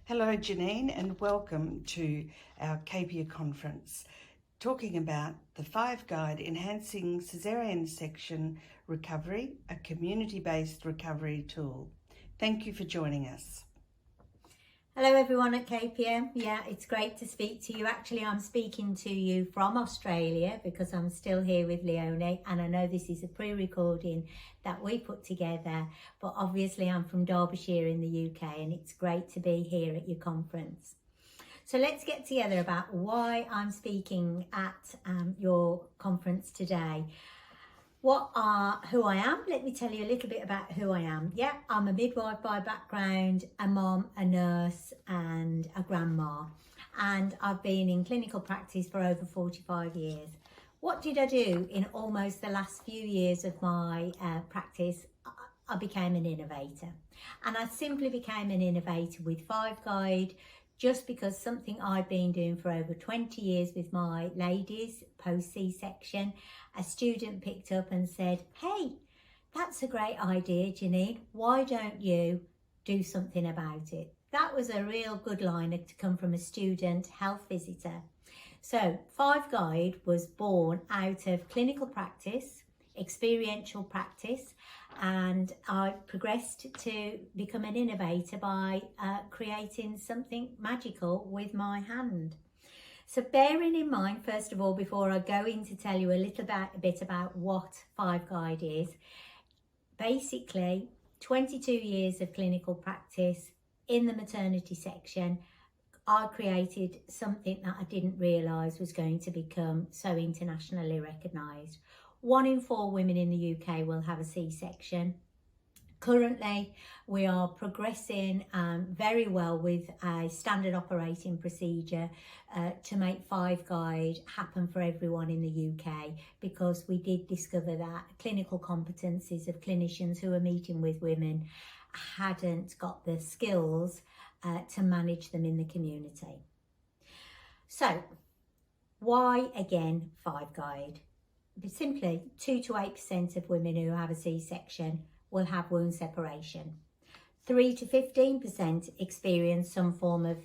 Hello Janine and welcome to our Caesarean conference talking about the 5 Guide Enhancing Caesarean Section Recovery, a community-based recovery tool. Thank you for joining us. Hello everyone at KPM. Yeah, it's great to speak to you. Actually, I'm speaking to you from Australia because I'm still here with Leone, and I know this is a pre-recording that we put together, but obviously I'm from Derbyshire in the UK and it's great to be here at your conference. So let's get together about why I'm speaking at your conference today. Who I am. Let me tell you a little bit about who I am. Yeah, I'm a midwife by background, a mom, a nurse and a grandma, and I've been in clinical practice for over 45 years. What did I do in almost the last few years of my practice? I became an innovator, and I simply became an innovator with 5 Guide just because something I've been doing for over 20 years with my ladies post C-section, a student picked up and said, "Hey, that's a great idea, Janine. Why don't you do something about it?" That was a real good line to come from a student health visitor. So 5 Guide was born out of clinical practice, experiential practice, and I progressed to become an innovator by creating something magical with my hand. So bearing in mind, first of all, before I go in to tell you a bit about what 5 Guide is, basically 22 years of clinical practice in the maternity section, I created something that I didn't realise was going to become so internationally recognised. 1 in 4 women in the UK will have a C-section. Currently, we are progressing very well with a standard operating procedure to make 5 Guide happen for everyone in the UK, because we did discover that clinical competencies of clinicians who are meeting with women hadn't got the skills to manage them in the community. So, why again 5 Guide? Simply 2 to 8% of women who have a C-section will have wound separation. 3 to 15% experience some form of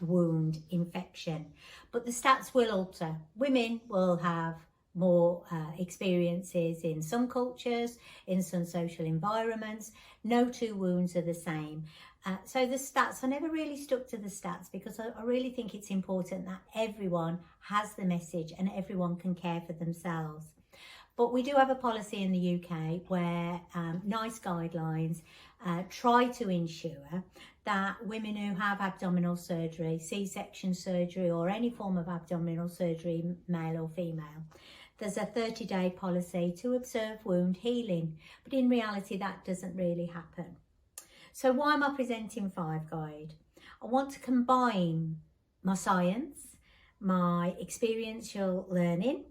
wound infection, but the stats will alter. Women will have more experiences in some cultures, in some social environments. No 2 wounds are the same. So the stats, I never really stuck to the stats because I really think it's important that everyone has the message and everyone can care for themselves. But we do have a policy in the UK where NICE guidelines try to ensure that women who have abdominal surgery, C-section surgery or any form of abdominal surgery, male or female, there's a 30-day policy to observe wound healing. But in reality, that doesn't really happen. So why am I presenting 5 Guide? I want to combine my science, my experiential learning,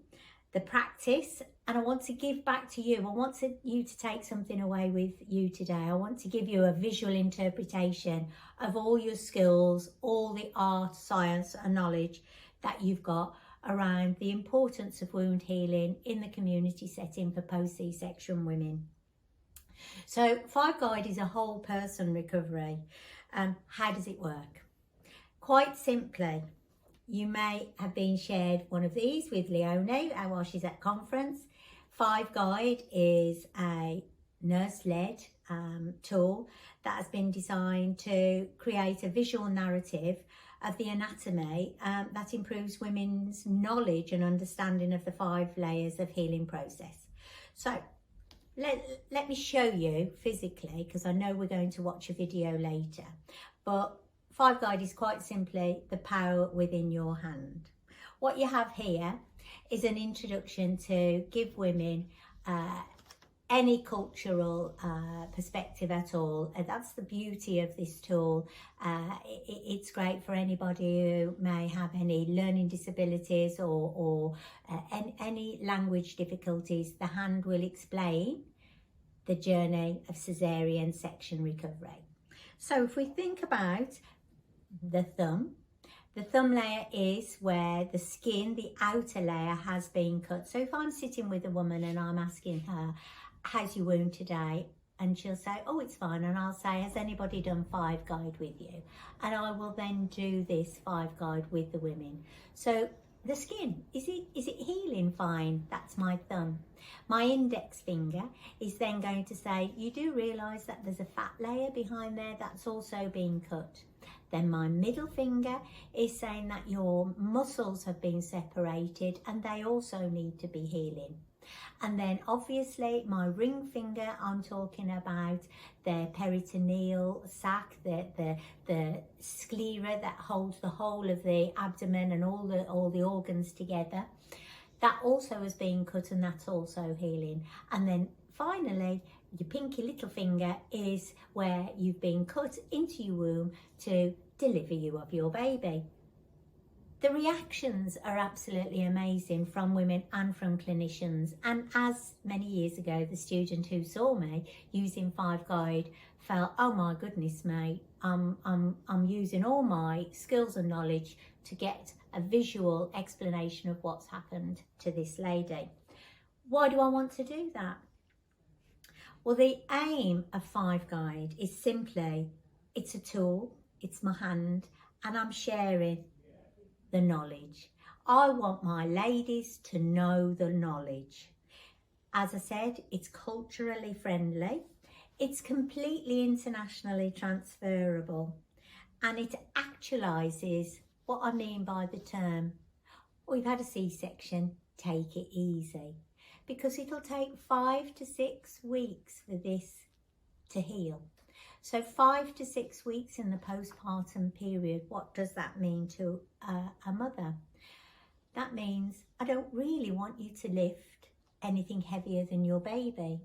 the practice, and I want to give back to you. I want you to take something away with you today. I want to give you a visual interpretation of all your skills, all the art, science and knowledge that you've got around the importance of wound healing in the community setting for post C-section women. So 5 Guide is a whole person recovery. How does it work? Quite simply, you may have been shared one of these with Leone while she's at conference. 5 Guide is a nurse-led tool that has been designed to create a visual narrative of the anatomy that improves women's knowledge and understanding of the 5 layers of healing process. So let me show you physically, because I know we're going to watch a video later, but 5 Guide is quite simply the power within your hand. What you have here is an introduction to give women any cultural perspective at all. That's the beauty of this tool. It's great for anybody who may have any learning disabilities or any language difficulties. The hand will explain the journey of Caesarean section recovery. So if we think about the thumb layer is where the skin, the outer layer, has been cut. So if I'm sitting with a woman and I'm asking her, "How's your wound today?" and she'll say, oh, it's fine. And I'll say, has anybody done 5 guide with you? And I will then do this 5 guide with the women. So the skin, is it healing fine? That's my thumb. My index finger is then going to say, you do realise that there's a fat layer behind there that's also being cut. Then my middle finger is saying that your muscles have been separated and they also need to be healing. And then obviously my ring finger, I'm talking about the peritoneal sac, the sclera that holds the whole of the abdomen and all the organs together. That also has been cut and that's also healing. And then finally, your pinky little finger is where you've been cut into your womb to deliver you of your baby. The reactions are absolutely amazing from women and from clinicians. And as many years ago, the student who saw me using 5 guide felt, oh my goodness, mate, I'm using all my skills and knowledge to get a visual explanation of what's happened to this lady. Why do I want to do that? Well, the aim of 5 guide is simply, it's a tool, it's my hand, and I'm sharing the knowledge. I want my ladies to know the knowledge. As I said, it's culturally friendly, it's completely internationally transferable, and it actualises what I mean by the term, we've had a C-section, take it easy. Because it'll take 5 to 6 weeks for this to heal. So 5 to 6 weeks in the postpartum period, what does that mean to a mother? That means I don't really want you to lift anything heavier than your baby.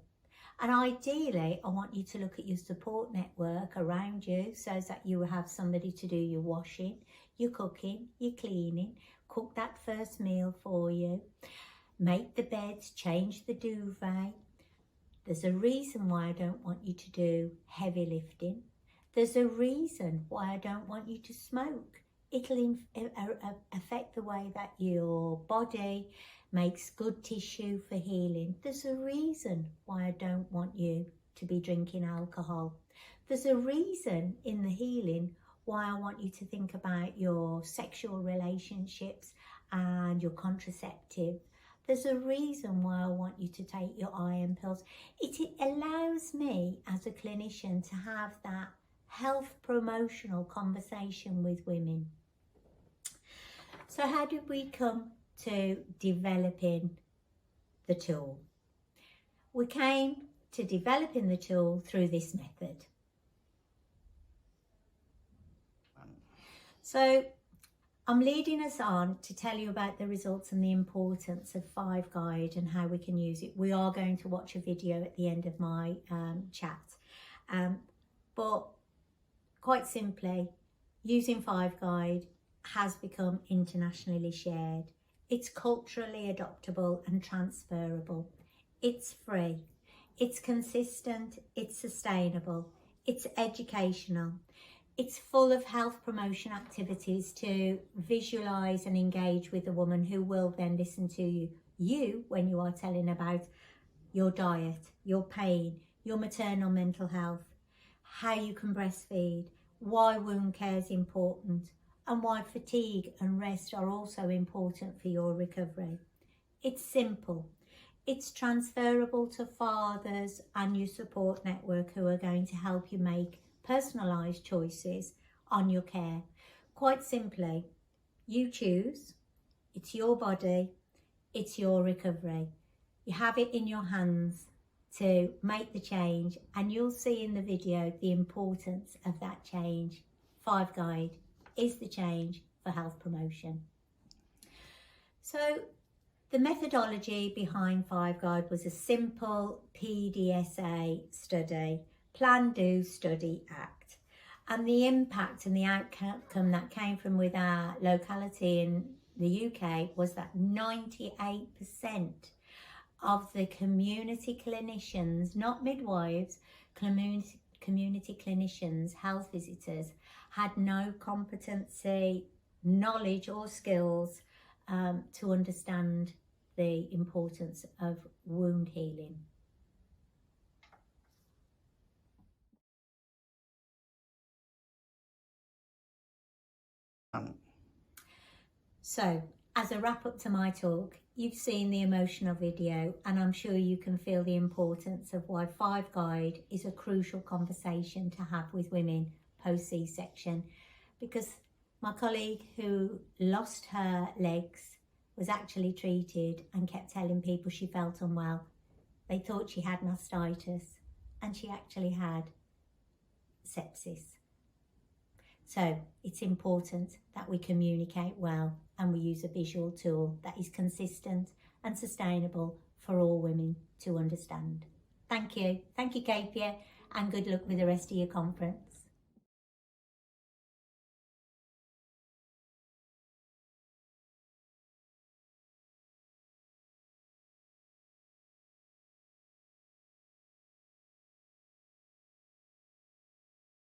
And ideally, I want you to look at your support network around you so that you will have somebody to do your washing, your cooking, your cleaning, cook that first meal for you, make the beds, change the duvet. There's a reason why I don't want you to do heavy lifting. There's a reason why I don't want you to smoke. It'll affect the way that your body makes good tissue for healing. There's a reason why I don't want you to be drinking alcohol. There's a reason in the healing why I want you to think about your sexual relationships and your contraceptive. There's a reason why I want you to take your iron pills. It allows me as a clinician to have that health promotional conversation with women. So how did we come to developing the tool? We came to developing the tool through this method. So I'm leading us on to tell you about the results and the importance of 5 guide and how we can use it. We are going to watch a video at the end of my chat. But quite simply, using 5 guide has become internationally shared. It's culturally adoptable and transferable. It's free. It's consistent. It's sustainable. It's educational. It's full of health promotion activities to visualise and engage with the woman who will then listen to you when you are telling about your diet, your pain, your maternal mental health, how you can breastfeed, why wound care is important, and why fatigue and rest are also important for your recovery. It's simple. It's transferable to fathers and your support network who are going to help you make personalised choices on your care. Quite simply, you choose. It's your body. It's your recovery. You have it in your hands to make the change, and you'll see in the video the importance of that change. 5 guide is the change for health promotion. So the methodology behind 5 guide was a simple PDSA study, plan, do, study, act. And the impact and the outcome that came from with our locality in the UK was that 98% of the community clinicians, not midwives, community clinicians, health visitors, had no competency, knowledge or skills to understand the importance of wound healing. So, as a wrap up to my talk, you've seen the emotional video, and I'm sure you can feel the importance of why 5 Guide is a crucial conversation to have with women post C-section, because my colleague who lost her legs was actually treated and kept telling people she felt unwell. They thought she had mastitis, and she actually had sepsis. So it's important that we communicate well and we use a visual tool that is consistent and sustainable for all women to understand. Thank you, KPA, and good luck with the rest of your conference.